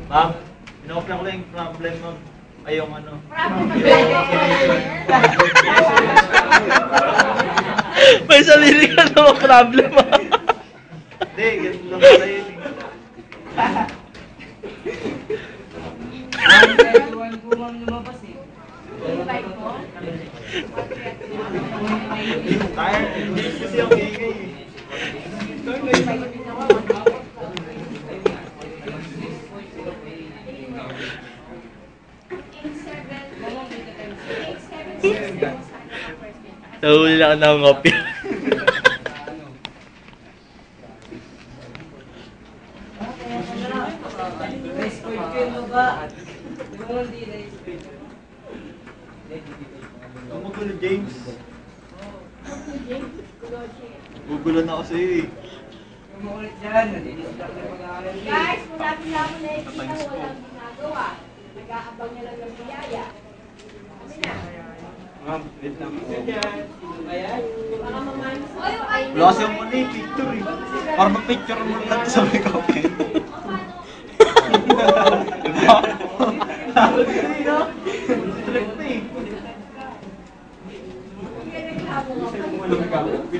Ma'am, pinokla ko lang yung problem nun. Ay, yung ano. May sarili ka na problem ah. Hindi, ganun lang pala yun eh. Kaya, kasi yung ingay eh. Nahuli lang ako ng ngopya. Magulo, James. Gugulo na ako sa'yo eh. Guys, malapit na ako nakikita ko walang ginagawa. Nag-aabang niya lang ng biyaya. Kami na. Ma'am, wait lang ako. Baka mamanis mo. Wala kasi yung mali, picture eh. Para mag-picture mo lang sa may kape. Diba? Hindi no? Select na eh. Kaya naghabong ako.